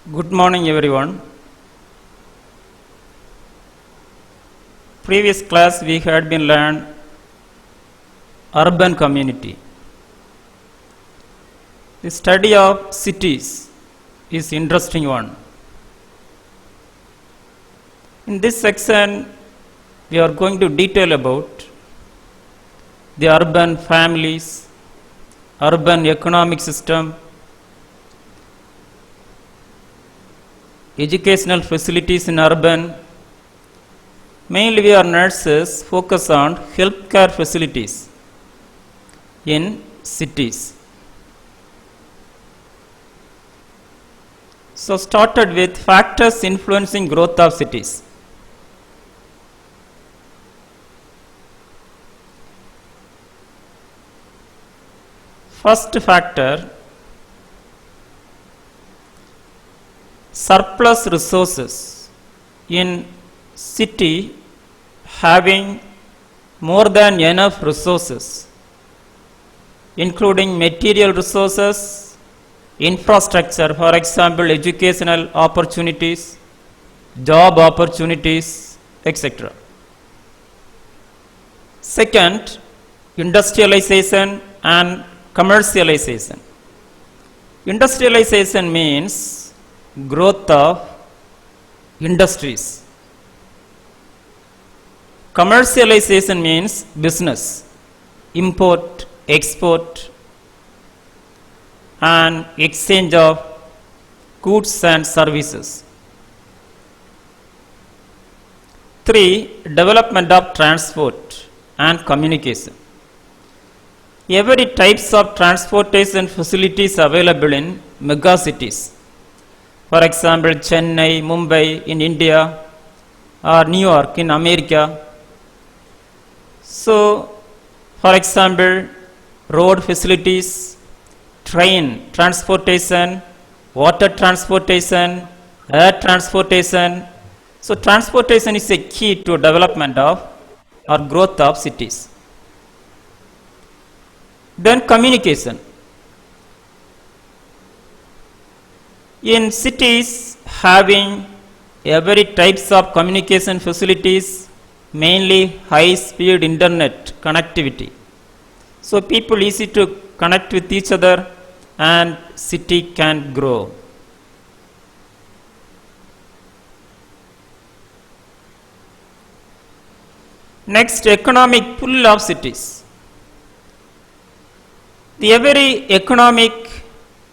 Good morning, everyone. Previous class we had been learned urban community. The study of cities is interesting one. In this section, we are going to detail about the urban families, urban economic system, educational facilities in urban. Mainly we are nurses focus on healthcare facilities in cities. So started with factors influencing growth of cities. First factor, surplus resources in city having more than enough resources, including material resources, infrastructure, for example, educational opportunities, job opportunities, etc. Second, industrialization and commercialization. Industrialization means growth of industries. Commercialization means business, import, export, and exchange of goods and services. 3. Development of transport and communication. Every types of transportation facilities available in megacities. For example, Chennai, Mumbai in India, or New York in America. So, for example, road facilities, train transportation, water transportation, air transportation. So, transportation is a key to development of or growth of cities. Then communication. In cities having every types of communication facilities, mainly high speed internet connectivity. So people easy to connect with each other and city can grow. Next, economic pull of cities. Every economic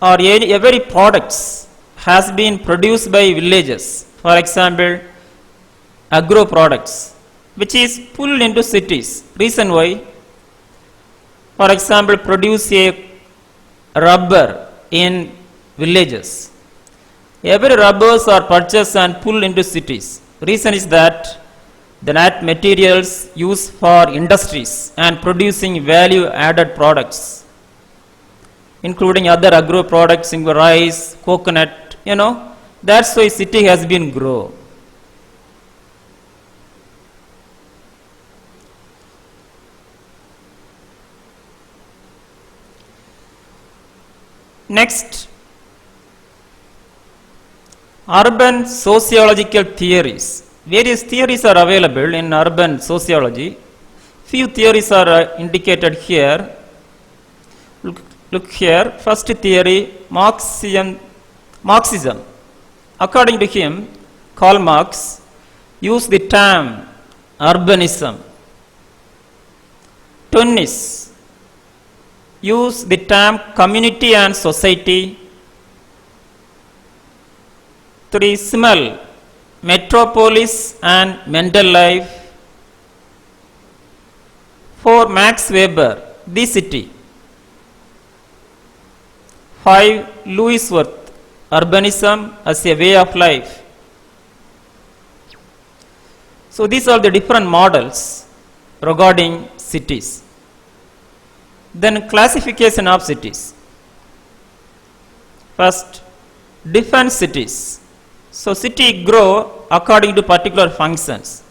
or every products has been produced by villages. For example, agro products, which is pulled into cities. Reason why? For example, produce a rubber in villages. Every rubbers are purchased and pulled into cities. Reason is that the net materials used for industries and producing value added products, including other agro products, rice, coconut, that's why city has been grow. Next, urban sociological theories. Various theories are available in urban sociology. Few theories are indicated here. Look here. First theory, Marxism. According to him, Karl Marx used the term urbanism. Tönnies used the term community and society. 3. Simmel, metropolis and mental life. 4. Max Weber, the city. 5. Louis Wirth, urbanism as a way of life. So these are the different models regarding cities. Then classification of cities. First, different cities. So city grow according to particular functions.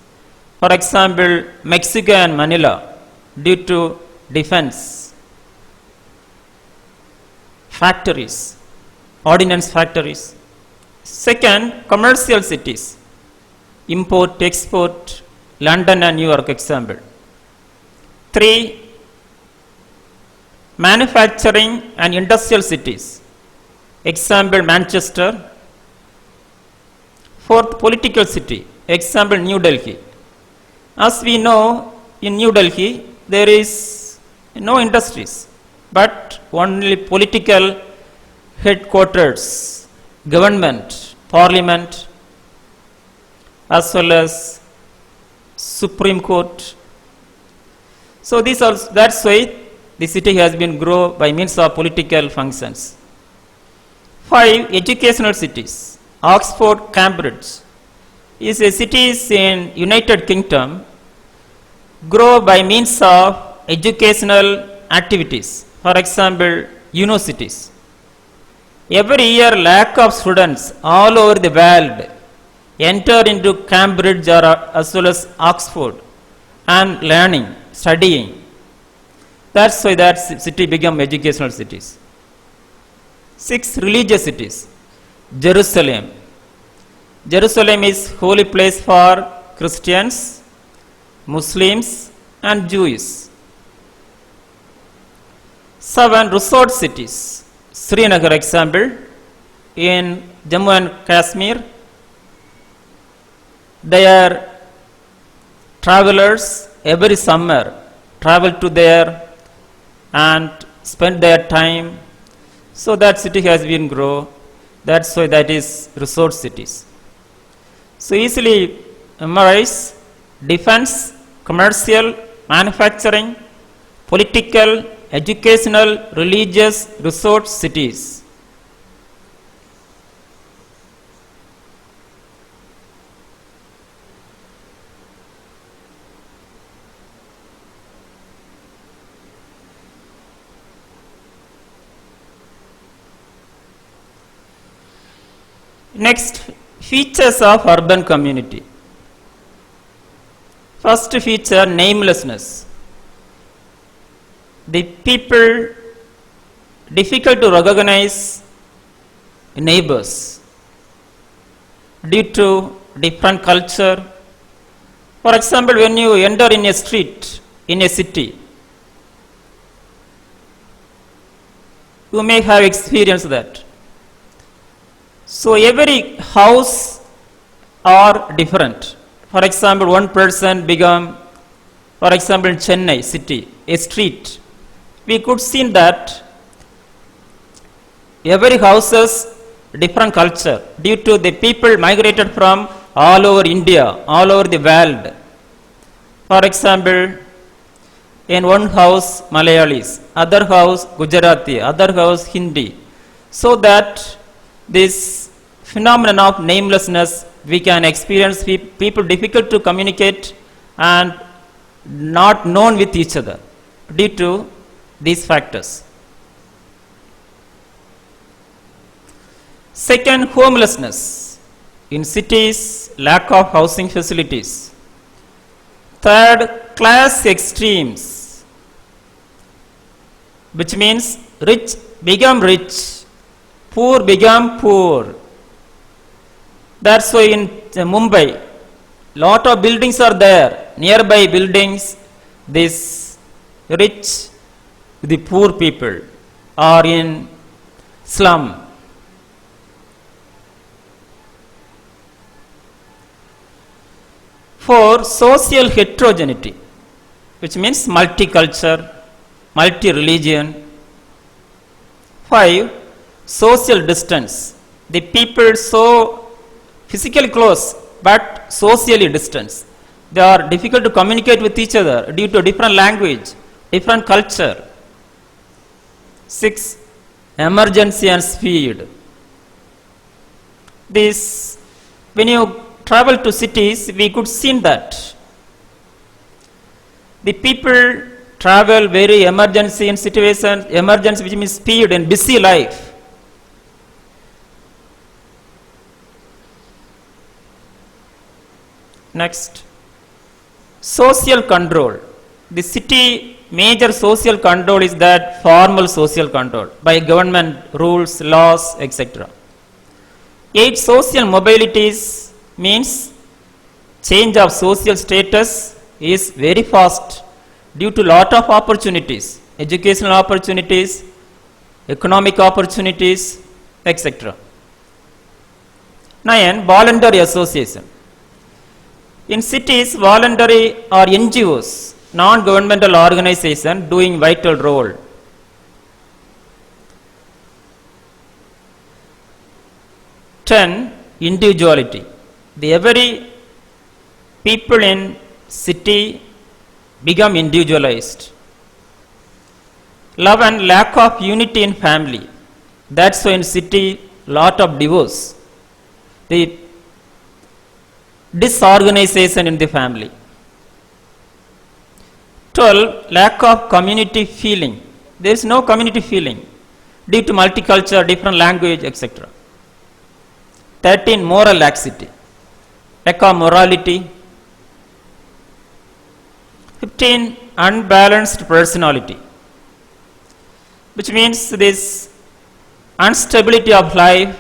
For example, Mexico and Manila due to defense. Factories, ordnance factories, Second, commercial cities, import, export, London and New York example. 3, manufacturing and industrial cities, example Manchester. 4th, political city, example New Delhi. As we know, in New Delhi there is no industries, but only political headquarters, government, parliament, as well as Supreme Court. So these are, that's why the city has been grown by means of political functions. 5, educational cities. Oxford, Cambridge is a cities in United Kingdom grow by means of educational activities. For example, universities. Every year, lakh of students all over the world enter into Cambridge or as well as Oxford and learning, studying. That's why that city become educational cities. 6, religious cities. Jerusalem. Jerusalem is holy place for Christians, Muslims and Jews. 7, resort cities. Srinagar example in Jammu and Kashmir. Their travelers every summer travel to there and spend their time. So that city has been grown. That's why that is resort cities. So easily memorize defense, commercial, manufacturing, political, educational, religious, resort cities. Next, features of urban community. First feature, namelessness. The people difficult to recognize neighbors due to different culture. For example, when you enter in a street in a city, you may have experienced that. So every house are different. For example, one person become, for example, in Chennai city, a street, we could see that every houses different culture due to the people migrated from all over India, all over the world. For example, in one house Malayalis, other house Gujarati, other house Hindi. So that this phenomenon of namelessness we can experience, people difficult to communicate and not known with each other due to these factors. Second, homelessness. In cities, lack of housing facilities. Third, class extremes, which means rich become rich, poor become poor. That's why in Mumbai, lot of buildings are there. Nearby buildings, this rich, the poor people are in slum. For social heterogeneity, which means multicultural, multi-religion. 5, social distance. The people so physically close but socially distant. They are difficult to communicate with each other due to different language, different culture. 6, emergency and speed. This, when you travel to cities, we could see that the people travel very emergency in situations, emergency which means speed and busy life. Next, social control. The city major social control is that formal social control by government rules, laws, etc. 8. Social mobilities means change of social status is very fast due to lot of opportunities, educational opportunities, economic opportunities, etc. 9. Voluntary association. In cities, voluntary or NGOs, non-governmental organization doing vital role. 10. Individuality. The every people in city become individualized. 11. Lack of unity in family. That's why in city lot of divorce. The disorganization in the family. 12. Lack of community feeling. There is no community feeling due to multicultural, different language, etc. 13. Moral laxity. Lack of morality. 15. Unbalanced personality, which means this instability of life,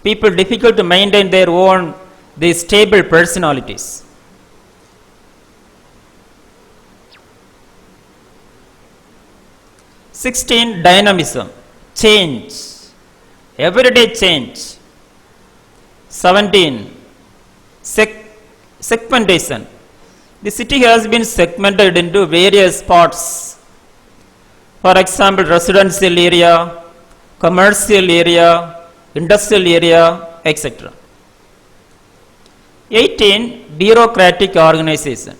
people difficult to maintain their own these stable personalities. 16. Dynamism, change, everyday change. 17. Segmentation. The city has been segmented into various parts. For example, residential area, commercial area, industrial area, etc. 18. Bureaucratic organization.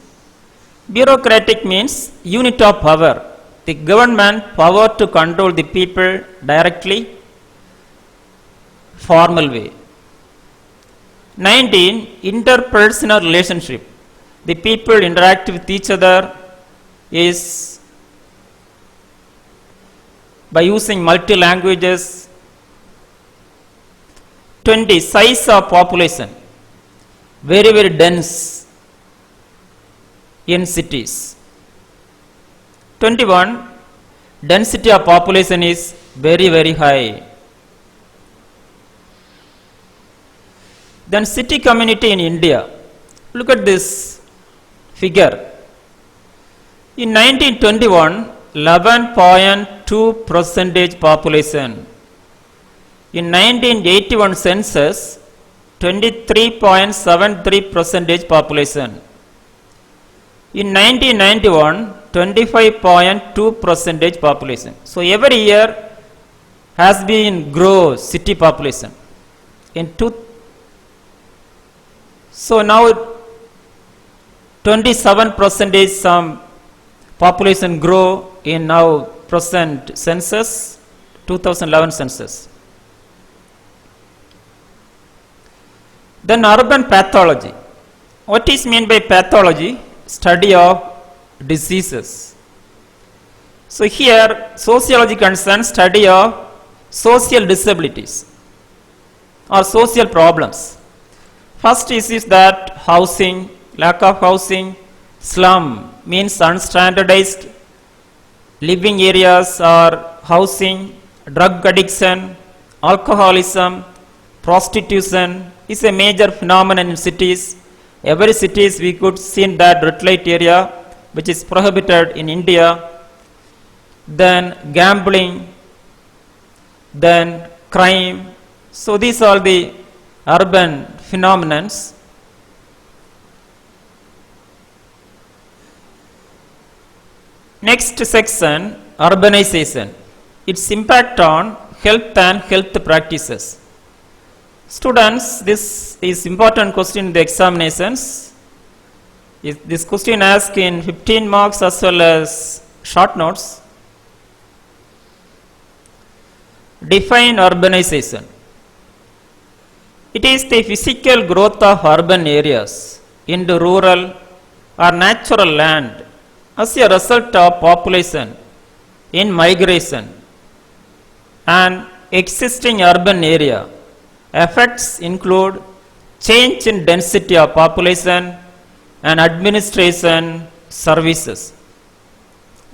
Bureaucratic means unit of power. The government power to control the people directly, formal way. 19. Interpersonal relationship. The people interact with each other is by using multi languages. 20. Size of population, very very dense in cities. 21. Density of population is very very high. Then city community in India. Look at this figure. In 1921, 11.2% population. In 1981 census, 23.73% population. In 1991, 25.2% population. So every year has been grow city population. So now 27% is some population grow in now present census, 2011 census. Then urban pathology. What is meant by pathology? Study of diseases. So here sociology concerns study of social disabilities or social problems. First is that housing, lack of housing, slum means unstandardized living areas or housing, drug addiction, alcoholism, prostitution is a major phenomenon in cities. Every cities we could see in that red light area which is prohibited in India. Then gambling, then crime. So these are the urban phenomenons. Next section, urbanization. Its impact on health and health practices. Students, this is important question in the examinations. This question asked in 15 marks as well as short notes. Define urbanization. It is the physical growth of urban areas into rural or natural land as a result of population in migration and existing urban area. Effects include change in density of population and administration services.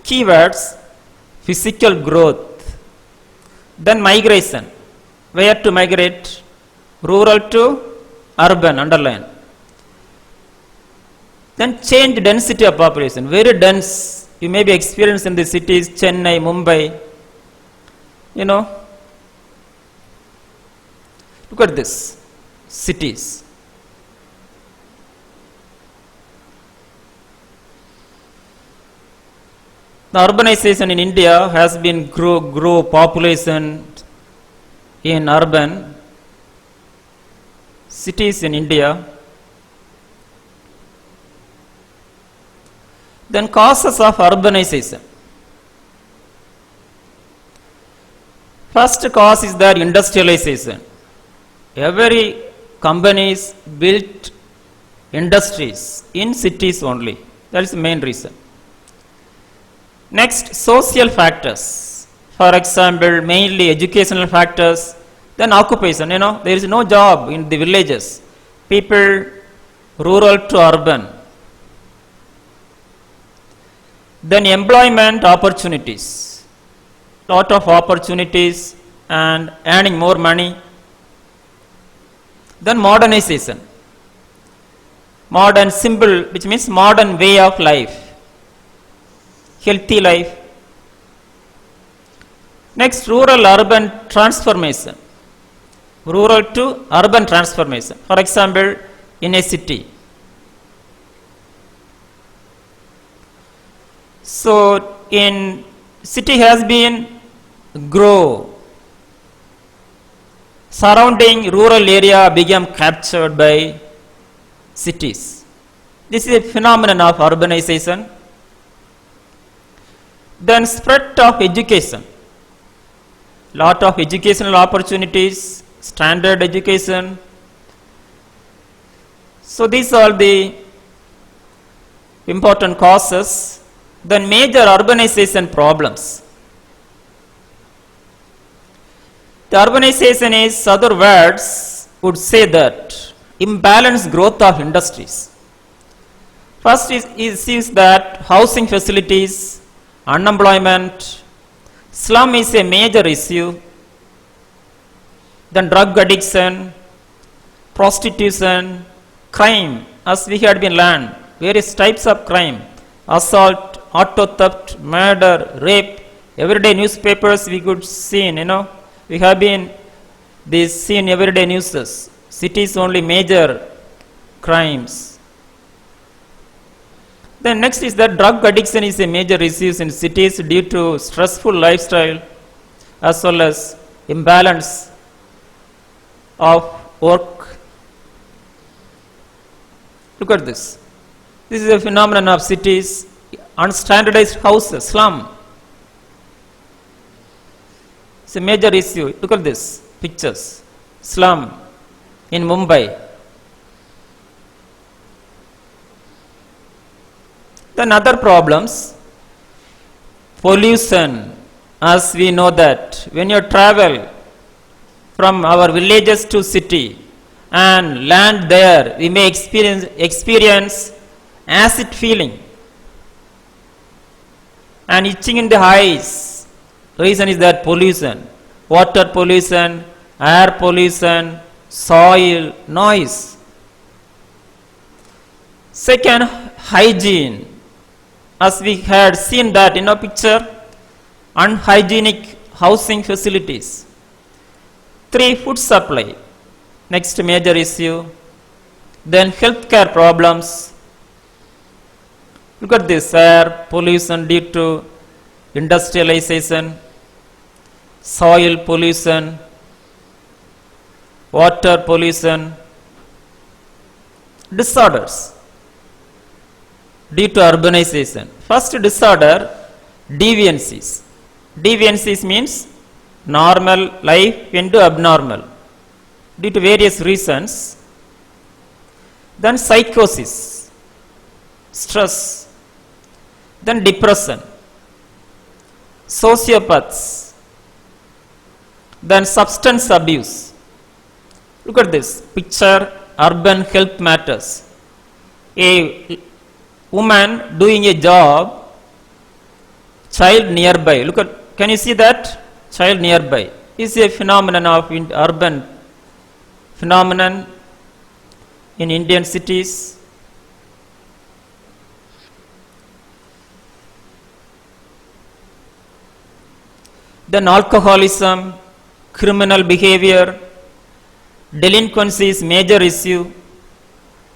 Keywords: physical growth, then migration, where to migrate, rural to urban, underline. Then change density of population, very dense. You may be experienced in the cities, Chennai, Mumbai. You know, look at this, cities. The urbanization in India has been grow population in urban cities in India. Then causes of urbanization. First cause is that industrialization. Every companies built industries in cities only. That is the main reason. Next, social factors. For example, mainly educational factors. Then occupation. You know, there is no job in the villages. People rural to urban. Then employment opportunities. Lot of opportunities and earning more money. Then modernization. Modern symbol, which means modern way of life. Healthy life. Next, rural urban transformation. Rural to urban transformation. For example, in a city. So in city has been grow. Surrounding rural area became captured by cities. This is a phenomenon of urbanization. Then spread of education. Lot of educational opportunities, standard education. So these are the important causes. Then major urbanization problems. The urbanization is, other words would say that imbalanced growth of industries. First is that housing facilities, unemployment, slum is a major issue. Then drug addiction, prostitution, crime, as we had been learned, various types of crime, assault, auto theft, murder, rape. Everyday newspapers we could see, you know, we have been this seen everyday newses. Cities only major crimes. Then next is that drug addiction is a major issue in cities due to stressful lifestyle as well as imbalance of work. Look at this. This is a phenomenon of cities, unstandardized houses, slum. It's a major issue. Look at this pictures. Slum in Mumbai. Then other problems, pollution. As we know that when you travel from our villages to city and land there, we may experience acid feeling and itching in the eyes. Reason is that pollution, water pollution, air pollution, soil, noise. Second, hygiene. As we had seen that in a picture, unhygienic housing facilities. 3, food supply. Next major issue. Then healthcare problems. Look at this, air pollution due to industrialization, soil pollution, water pollution, disorders due to urbanization. First disorder, deviancies. Deviancies means normal life into abnormal due to various reasons. Then psychosis, stress. Then depression, sociopaths. Then substance abuse. Look at this picture, urban health matters. A woman doing a job, child nearby. Look at, can you see that? Child nearby is a phenomenon of urban phenomenon in Indian cities. Then alcoholism, criminal behavior, delinquency is major issue,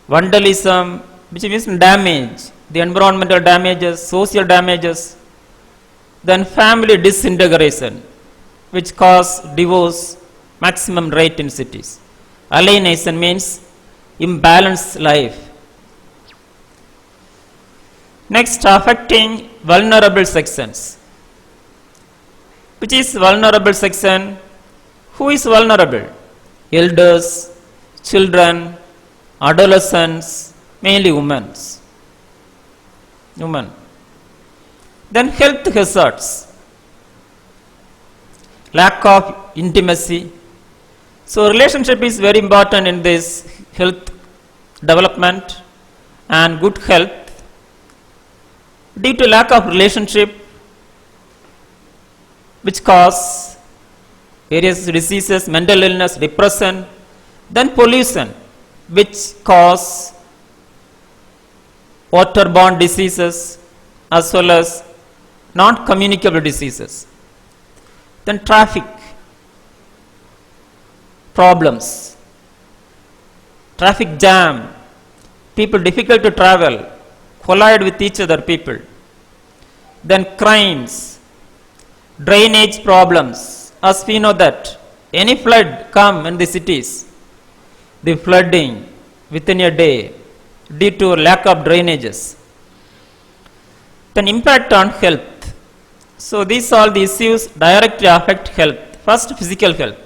vandalism, which means damage, the environmental damages, social damages, then family disintegration, which cause divorce, maximum rate in cities. Alienation means imbalanced life. Next, affecting vulnerable sections. Which is vulnerable section? Who is vulnerable? Elders, children, adolescents, mainly women. Then health hazards, lack of intimacy. So relationship is very important in this health development and good health. Due to lack of relationship, which cause various diseases, mental illness, depression, then pollution, which cause waterborne diseases as well as non-communicable diseases. Then traffic problems, traffic jam, people difficult to travel, collide with each other people. Then crimes, drainage problems, as we know that any flood come in the cities, the flooding within a day due to lack of drainages. Then impact on health. So these are the issues directly affect health. First, physical health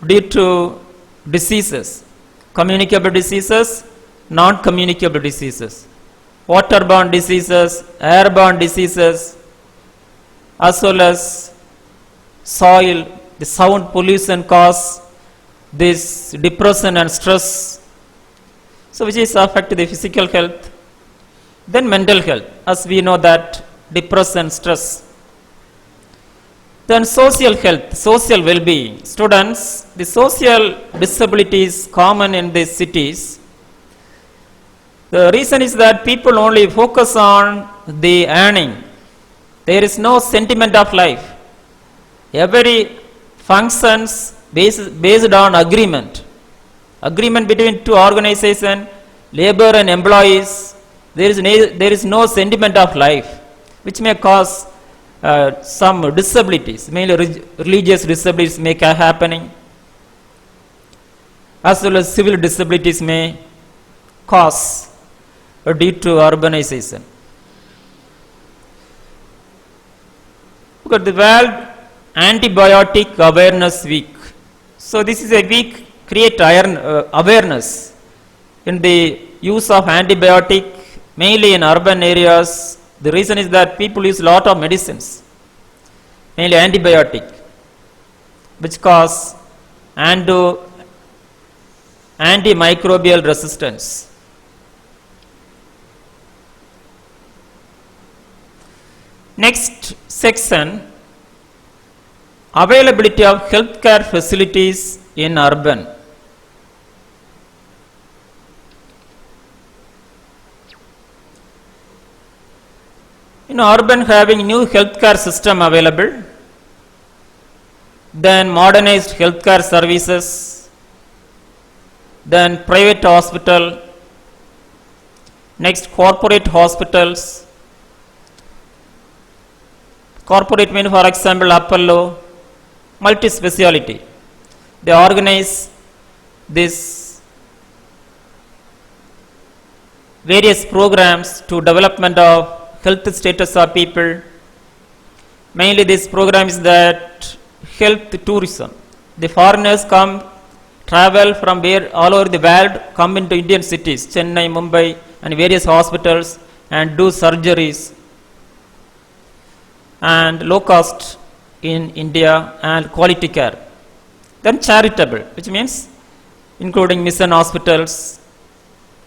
due to diseases, communicable diseases, non-communicable diseases, waterborne diseases, airborne diseases, as well as soil, the sound pollution cause this depression and stress. So which is affect the physical health. Then mental health, as we know that depression, stress. Then social health, social well-being. Students, the social disability is common in these cities. The reason is that people only focus on the earning. There is no sentiment of life. Every functions based on agreement. Agreement between two organizations, labor and employees. There is no sentiment of life, which may cause some disabilities, mainly religious disabilities may happening, as well as civil disabilities may cause due to urbanization. Look at the World Antibiotic Awareness Week. So this is a week create awareness in the use of antibiotic, mainly in urban areas. The reason is that people use a lot of medicines, mainly antibiotic, which cause antimicrobial resistance. Next section, availability of healthcare facilities in urban. In urban, having new healthcare system available, then modernized healthcare services, then private hospital, next corporate hospitals. Corporate mean, for example, Apollo, multi-speciality. They organize this various programs to development of health status of people. Mainly this program is that health tourism. The foreigners come, travel from all over the world, come into Indian cities, Chennai, Mumbai, and various hospitals and do surgeries and low cost in India and quality care. Then charitable, which means including mission hospitals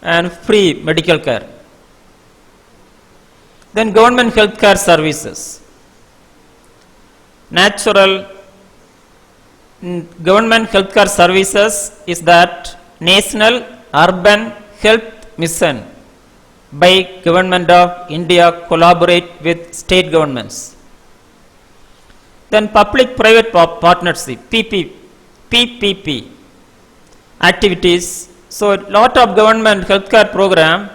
and free medical care. Then government healthcare services, natural government healthcare services is that National Urban Health Mission by Government of India collaborate with state governments. Then public-private partnership, PPP activities. So lot of government healthcare program,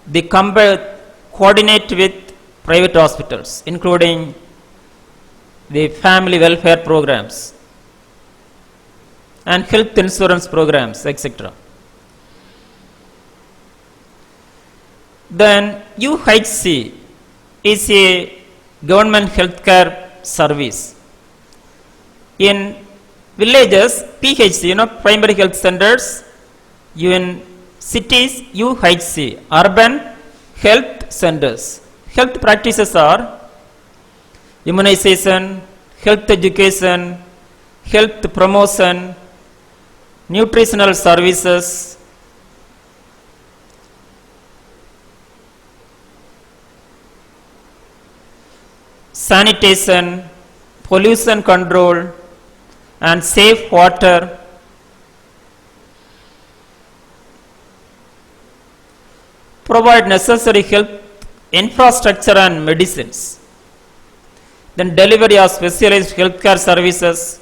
they coordinate with private hospitals, including the family welfare programs and health insurance programs, etc. Then UHC is a government healthcare service. In villages, PHC, primary health centers. In cities, UHC, urban health centers. Health practices are immunization, health education, health promotion, nutritional services, sanitation, pollution control, and safe water. Provide necessary health infrastructure and medicines. Then delivery of specialized healthcare services.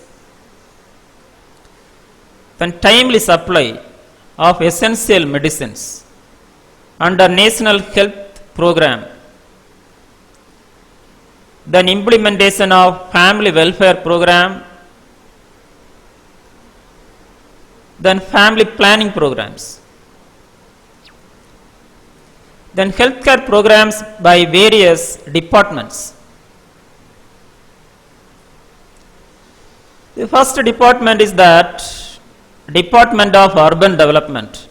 Then timely supply of essential medicines under National Health Program. Then implementation of family welfare program. Then family planning programs. Then healthcare programs by various departments. The first department is that Department of Urban Development.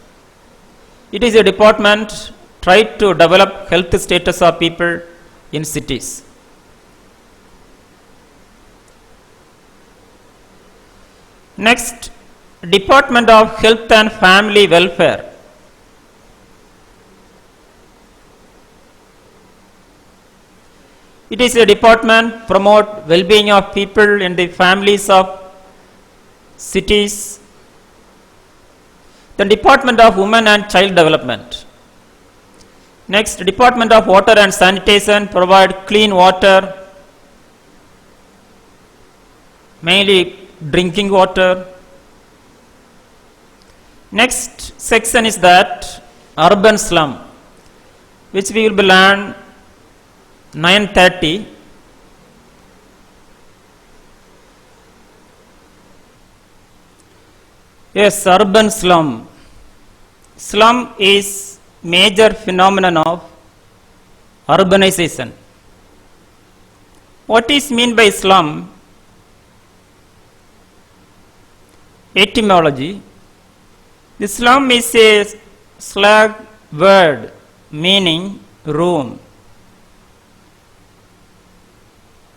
It is a department tried to develop health status of people in cities. Next, Department of Health and Family Welfare. It is a department promote well-being of people in the families of cities. The Department of Women and Child Development. Next, Department of Water and Sanitation provide clean water, mainly drinking water. Next section is that urban slum, which we will be learn 9:30. Yes, urban slum. Slum is major phenomenon of urbanization. What is mean by slum? Etymology. The slum is a Slav word meaning room,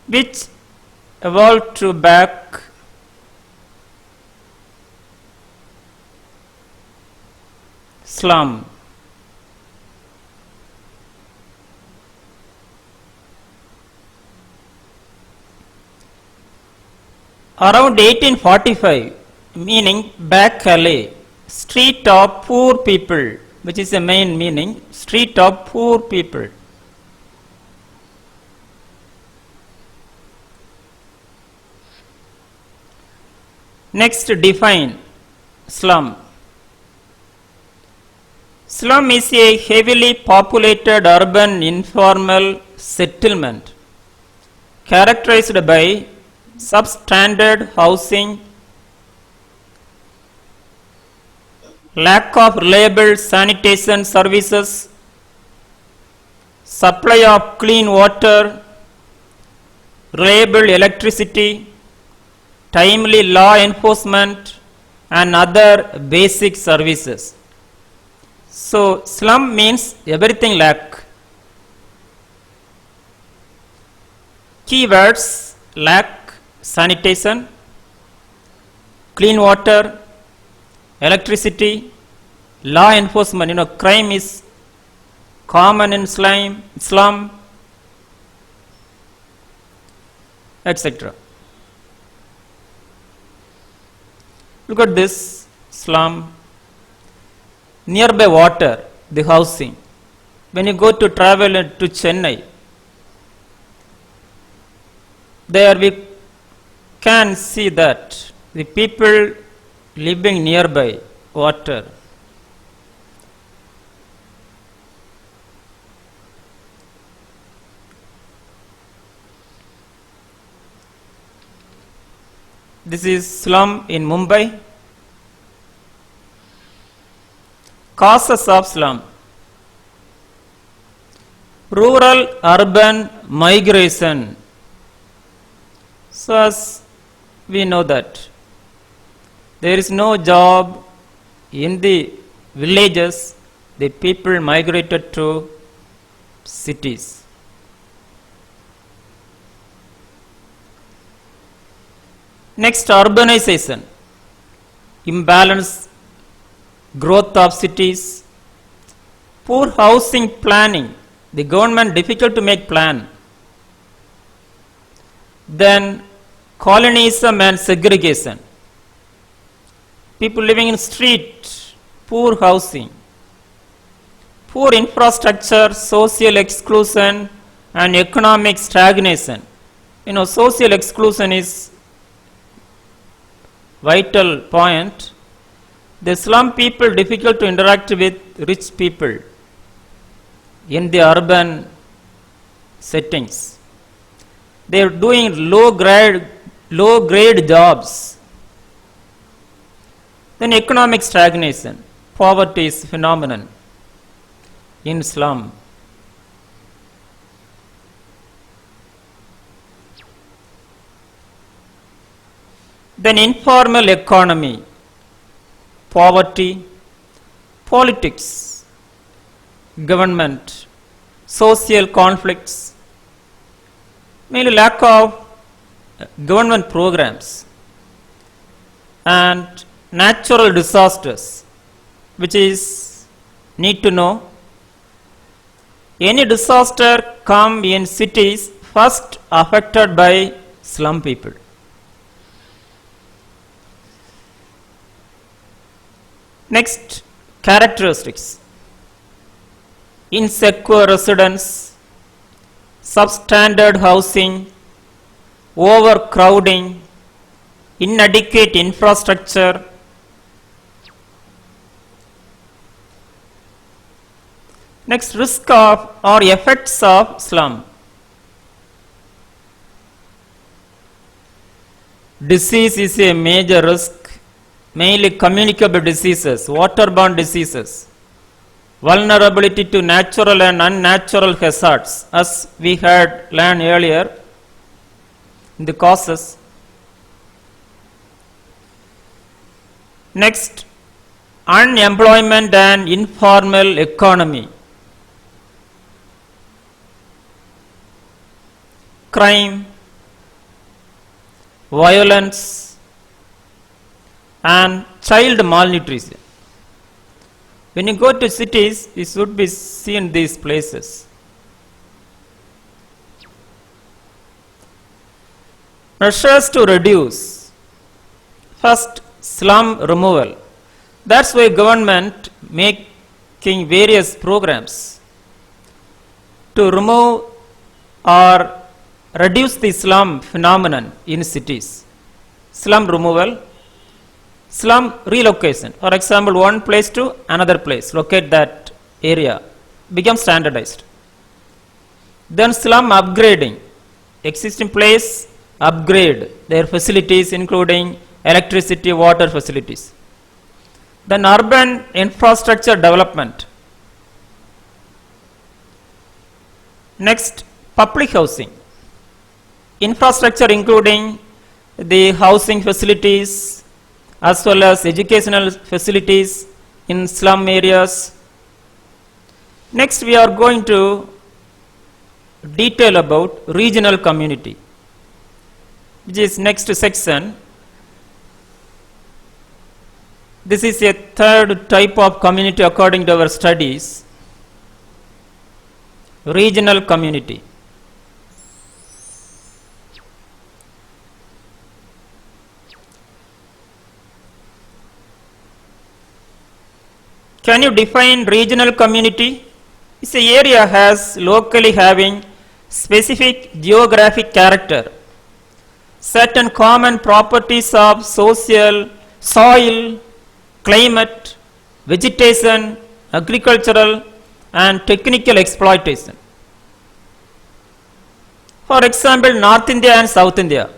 which evolved to back slum. Around 1845, meaning back alley, street of poor people, which is the main meaning, street of poor people. Next, define slum. Slum is a heavily populated urban informal settlement characterized by substandard housing, lack of reliable sanitation services, supply of clean water, reliable electricity, timely law enforcement, and other basic services. So, slum means everything lack. Keywords: lack sanitation, clean water, electricity, law enforcement. Crime is common in slum, etc. Look at this slum. Nearby water, the housing. When you go to travel to Chennai, there we can see that the people living nearby water. This is slum in Mumbai. Causes of slum. Rural urban migration. So as we know that there is no job in the villages, the people migrated to cities. Next, urbanization, imbalance growth of cities, poor housing planning, the government difficult to make plan. Then colonialism and segregation, people living in street, poor housing, poor infrastructure, social exclusion and economic stagnation. Social exclusion is vital point. The slum people difficult to interact with rich people in the urban settings. They are doing low grade jobs. Then economic stagnation, poverty is phenomenon in slum. Then informal economy, poverty, politics, government, social conflicts, mainly lack of government programs, and natural disasters, which is need to know. Any disaster come in cities first affected by slum people. Next, characteristics: insecure residence, substandard housing, overcrowding, inadequate infrastructure. Next, risk of or effects of slum: disease is a major risk, mainly communicable diseases, waterborne diseases, vulnerability to natural and unnatural hazards, as we had learned earlier in the causes. Next, unemployment and informal economy, crime, violence, and child malnutrition. When you go to cities, you should be seen these places. Measures to reduce: first, slum removal. That's why government making various programs to remove or reduce the slum phenomenon in cities. Slum removal, slum relocation. For example, one place to another place, locate that area, become standardized. Then slum upgrading, existing place, upgrade their facilities including electricity, water facilities. Then urban infrastructure development. Next, public housing. Infrastructure including the housing facilities as well as educational facilities in slum areas. Next, we are going to detail about regional community, which is next section. This is a third type of community according to our studies, regional community. Can you define regional community? It's an area has locally having specific geographic character, certain common properties of social, soil, climate, vegetation, agricultural and technical exploitation. For example, North India and South India.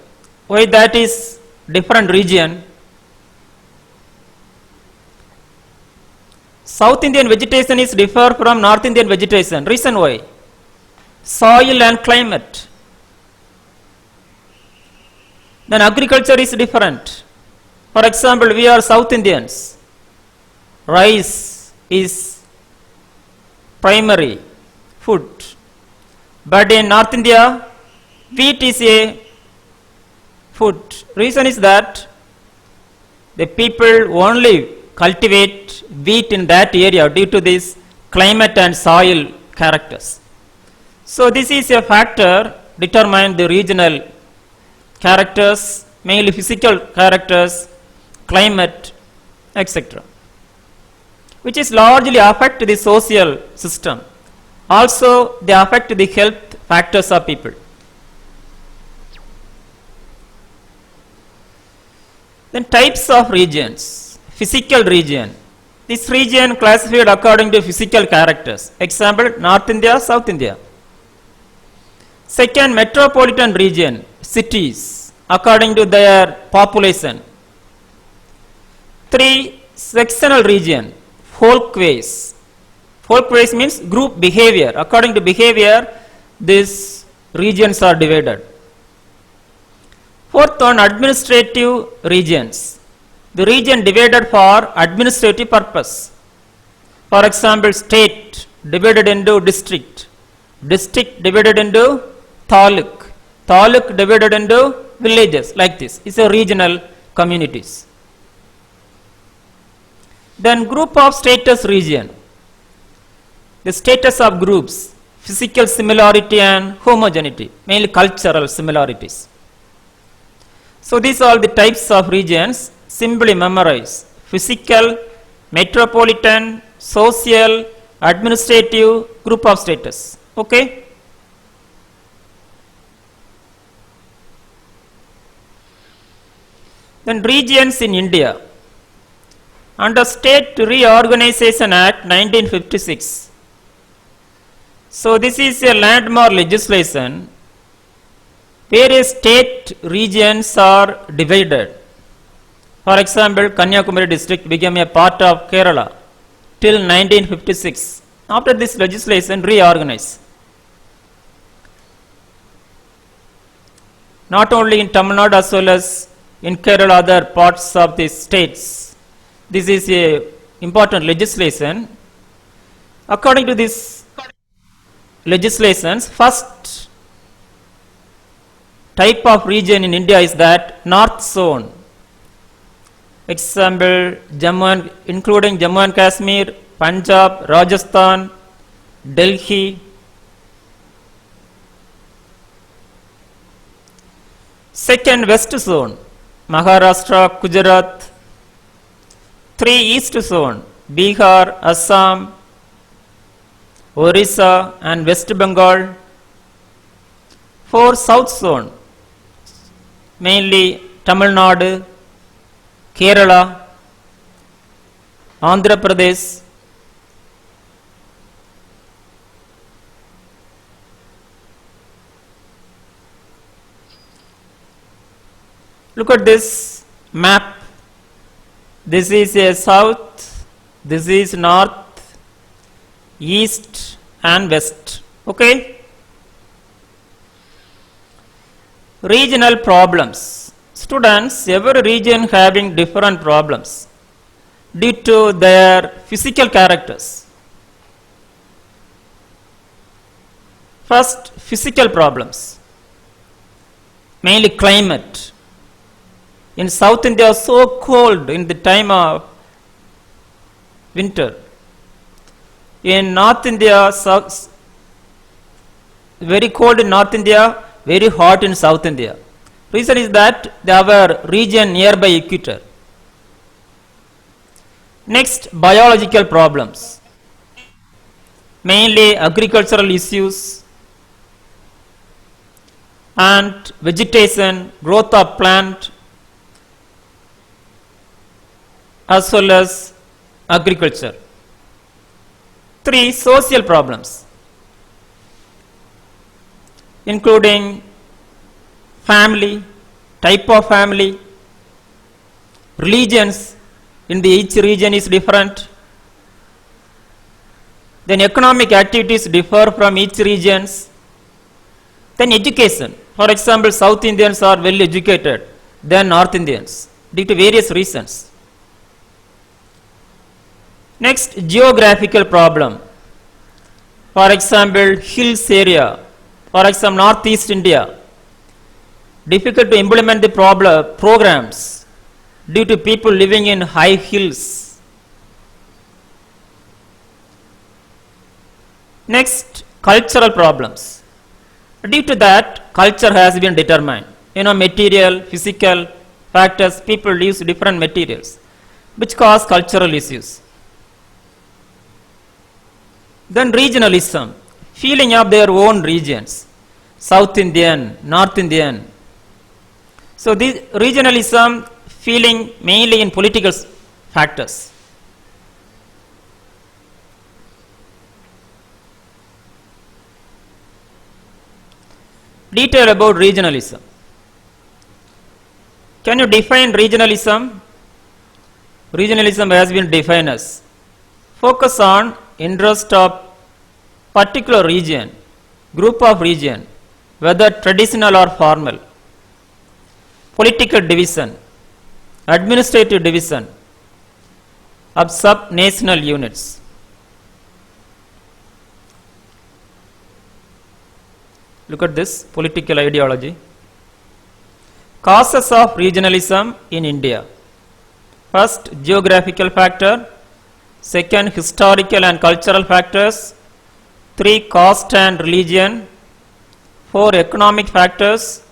Why that is different region? South Indian vegetation is differ from North Indian vegetation. Reason why? Soil and climate. Then agriculture is different. For example, we are South Indians. Rice is primary food. But in North India, wheat is a food. Reason is that the people only cultivate wheat in that area due to this climate and soil characters. So this is a factor determine the regional characters, mainly physical characters, climate, etc., which is largely affect the social system. Also, they affect the health factors of people. Then types of regions. Physical region. This region classified according to physical characters. Example, North India, South India. Second, metropolitan region, cities, according to their population. 3, sectional region, folkways. Folkways means group behavior. According to behavior, these regions are divided. Fourth, on administrative regions. The region divided for administrative purpose. For example, state divided into district, district divided into taluk, taluk divided into villages, like this. It's a regional communities. Then group of status region. The status of groups, physical similarity and homogeneity, mainly cultural similarities. So these are the types of regions. Simply memorize: physical, metropolitan, social, administrative, group of status. Okay? Then regions in India. Under State Reorganization Act 1956. So this is a landmark legislation where state regions are divided. For example, Kanyakumari district became a part of Kerala till 1956. After this legislation reorganized. Not only in Tamil Nadu as well as in Kerala, other parts of the states. This is a important legislation. According to this legislations, first type of region in India is that North Zone. Example, including Jammu and Kashmir, Punjab, Rajasthan, Delhi. Second, West Zone, Maharashtra, Gujarat. 3, East Zone, Bihar, Assam, Orissa and West Bengal. 4, South Zone, mainly Tamil Nadu, Kerala, Andhra Pradesh. Look at this map. This is a south, this is north, east and west. Okay? Regional problems. Students, every region having different problems due to their physical characters. First, physical problems, mainly climate. In South India, so cold in the time of winter. In North India, very cold in North India, very hot in South India. Reason is that our region nearby equator. Next, biological problems, mainly agricultural issues and vegetation, growth of plant, as well as agriculture. 3, social problems, including family, type of family, religions, in the each region is different. Then economic activities differ from each regions. Then education. For example, South Indians are well educated than North Indians due to various reasons. Next, geographical problem. For example, hills area. For example, Northeast India. Difficult to implement the programs due to people living in high hills. Next, cultural problems. Due to that, culture has been determined. Material, physical factors, people use different materials, which cause cultural issues. Then regionalism, feeling of their own regions, South Indian, North Indian. So this regionalism feeling mainly in political factors. Detail about regionalism. Can you define regionalism? Regionalism has been defined as focus on interest of particular region, group of region, whether traditional or formal, political division, administrative division of sub-national units. Look at this political ideology. Causes of regionalism in India. First, geographical factor. Second, historical and cultural factors. 3, caste and religion. 4, economic factors.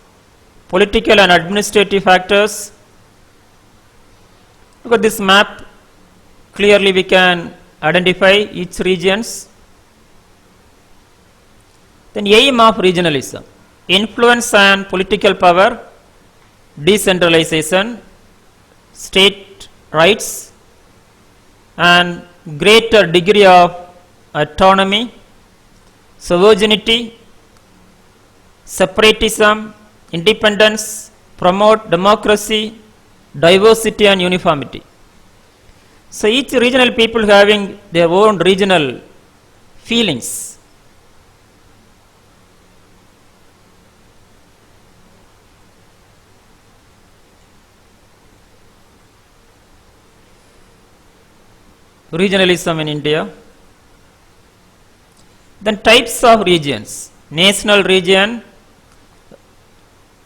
Political and administrative factors. Look at this map. Clearly we can identify each regions. Then aim of regionalism, influence and political power, decentralization, state rights, and greater degree of autonomy, sovereignty, separatism, independence, promote democracy, diversity and uniformity. So each regional people having their own regional feelings. Regionalism in India. Then types of regions, national region,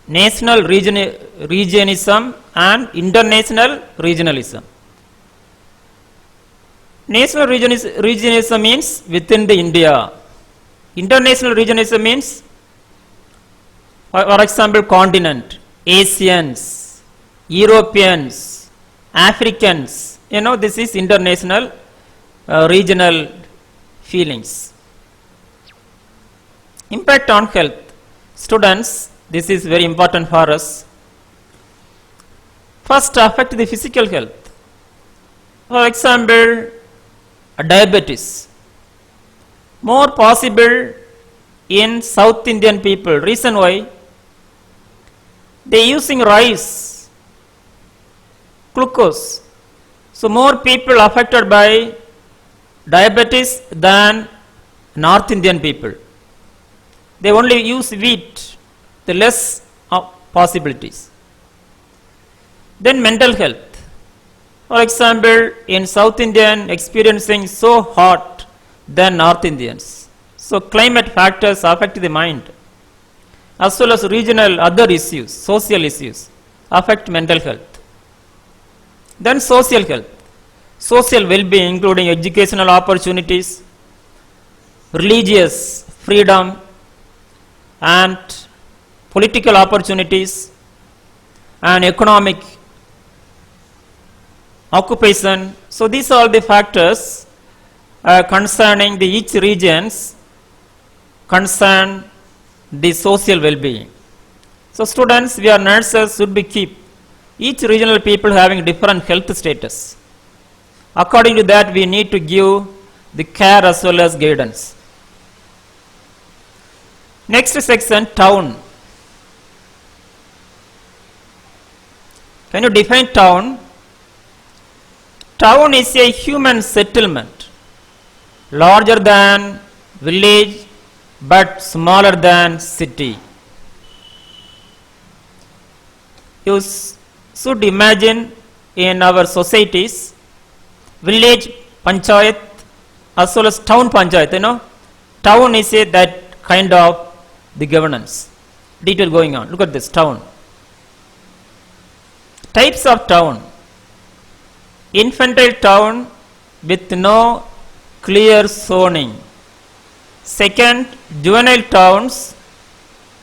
national regionism and international regionalism. National regionism means within the India. International regionalism means, for example, continent, Asians, Europeans, Africans. This is international regional feelings. Impact on health. Students, this is very important for us. First, affect the physical health. For example, diabetes. More possible in South Indian people. Reason why? They using rice, glucose. So more people affected by diabetes than North Indian people. They only use wheat, the less possibilities. Then mental health. For example, in South Indian experiencing so hot than North Indians. So climate factors affect the mind, as well as regional other issues, social issues affect mental health. Then social health, social well-being including educational opportunities, religious freedom and political opportunities and economic occupation, So these are the factors concerning the each regions concern the social well-being. So students, we are nurses, should be keep each regional people having different health status. According to that, we need to give the care as well as guidance. Next section, town. Can you define town? Town is a human settlement, larger than village but smaller than city. You should imagine in our societies, village panchayat as well as town panchayat, town is that kind of the governance. Detail going on. Look at this town. Types of town. Infantile town with no clear zoning. Second, juvenile towns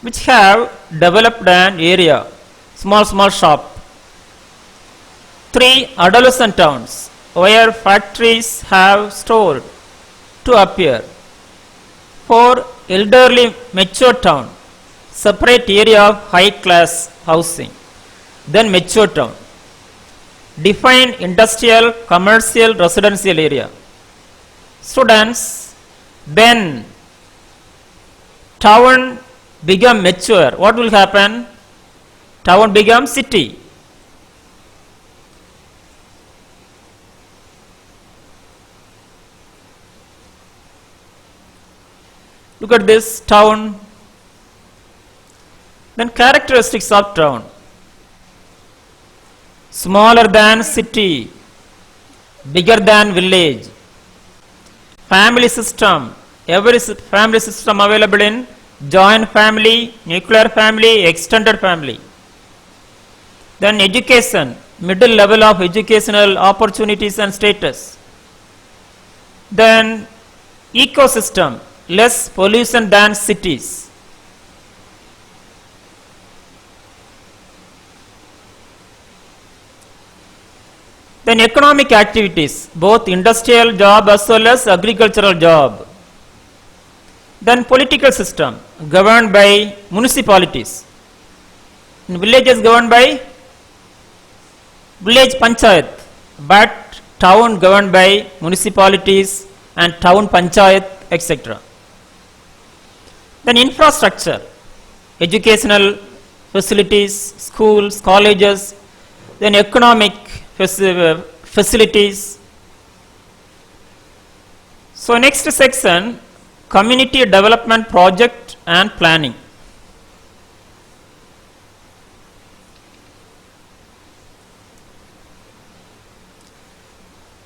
which have developed an area, small shop. 3, adolescent towns where factories have stored to appear. 4, elderly mature town, separate area of high class housing. Then mature town. Define industrial, commercial, residential area. Students, then town become mature. What will happen? Town become city. Look at this town. Then characteristics of town. Smaller than city, bigger than village. Family system. Every family system available in joint family, nuclear family, extended family. Then education, middle level of educational opportunities and status. Then ecosystem, less pollution than cities. Then economic activities, both industrial job as well as agricultural job. Then political system, governed by municipalities. In villages governed by village panchayat, but town governed by municipalities and town panchayat, etc. Then infrastructure, educational facilities, schools, colleges. Then economic facilities. So next section, community development project and planning.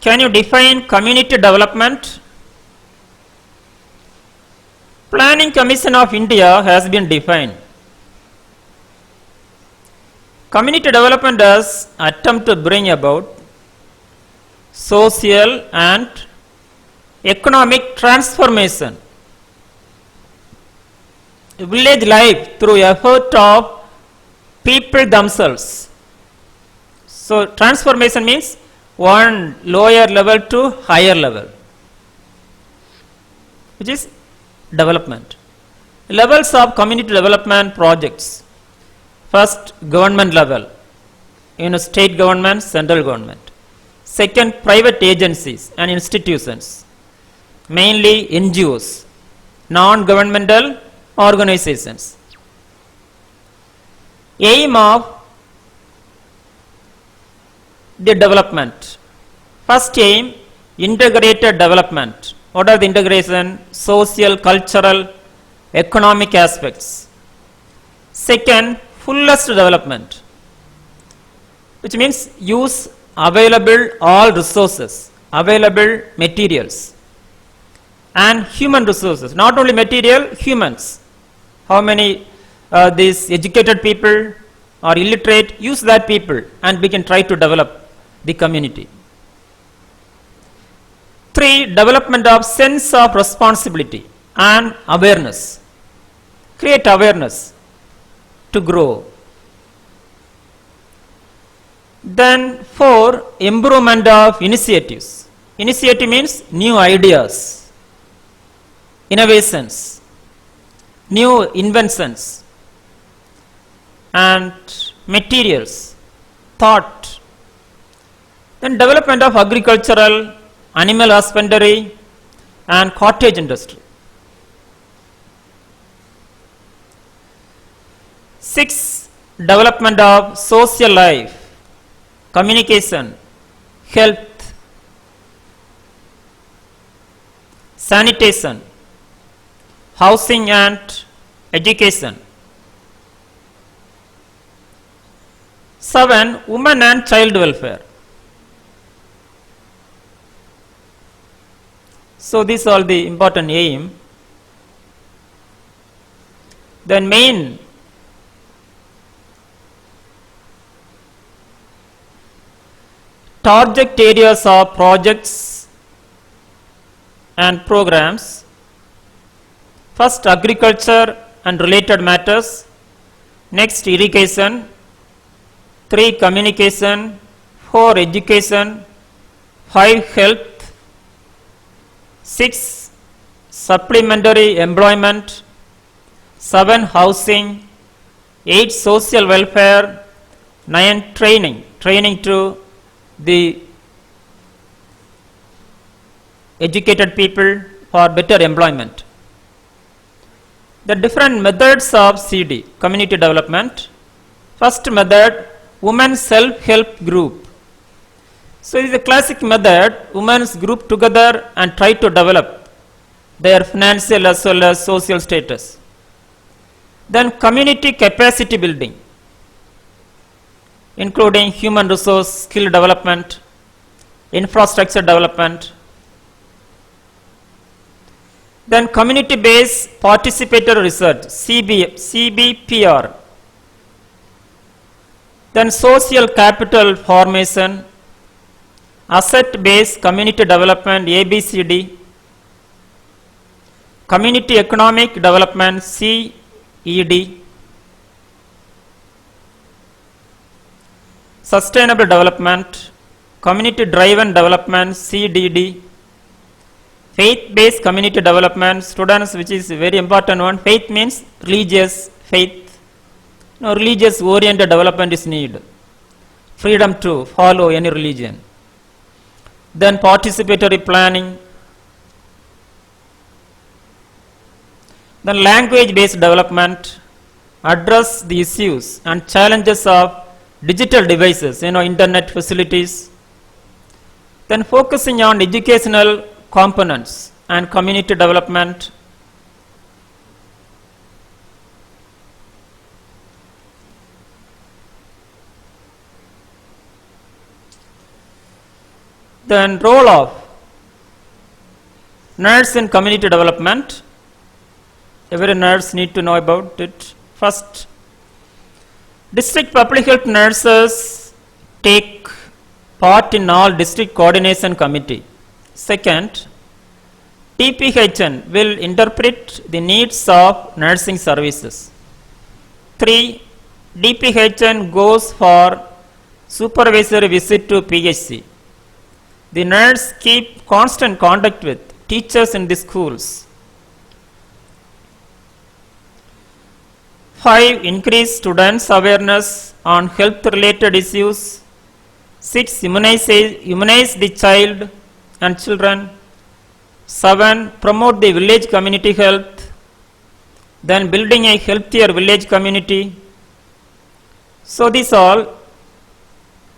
Can you define community development? Planning Commission of India has been defined. Community development does attempt to bring about social and economic transformation, village life through effort of people themselves. So transformation means one lower level to higher level, which is development. Levels of community development projects. First, government level, state government, central government. Second, private agencies and institutions, mainly NGOs, non-governmental organizations. Aim of the development. First aim, integrated development. What are the integration? Social, cultural, economic aspects. Second, fullest development, which means use available all resources, available materials and human resources. Not only material, humans. How many these educated people or illiterate, use that people and we can try to develop the community. 3, development of sense of responsibility and awareness. Create awareness to grow. Then 4, improvement of initiatives. Initiative means new ideas, innovations, new inventions, and materials, thought. Then development of agricultural, animal husbandry, and cottage industry. 6, development of social life, communication, health, sanitation, housing and education. 7, women and child welfare. So these are the important aim. Then main target areas of projects and programs. First, agriculture and related matters. Next, irrigation. 3, communication. 4, education. 5, health. 6, supplementary employment. 7, housing. 8, social welfare. 9, training to the educated people for better employment. The different methods of CD, community development. First method, women self-help group. So it is a classic method, women's group together and try to develop their financial as well as social status. Then community capacity building, including human resource skill development, infrastructure development. Then community-based participatory research, CBPR. Then social capital formation, asset-based community development, ABCD. Community economic development, CED. Sustainable development, community driven development, CDD. Faith-based community development, students, which is a very important one. Faith means religious faith. No, religious oriented development is needed. Freedom to follow any religion. Then participatory planning. Then language-based development, address the issues and challenges of digital devices, internet facilities. Then focusing on educational components and community development. Then role of nurse in community development. Every nurse need to know about it. First, district public health nurses take part in all district coordination committee. Second, TPHN will interpret the needs of nursing services. 3, DPHN goes for supervisory visit to PHC. The nurse keep constant contact with teachers in the schools. 5, increase students' awareness on health related issues. 6, immunize the child and children. 7, promote the village community health. Then building a healthier village community. So these all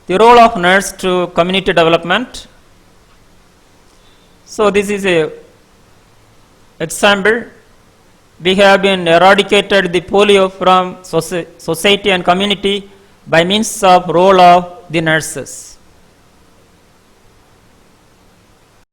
the role of nurse to community development. So this is a example. We have been eradicated the polio from society and community by means of role of the nurses.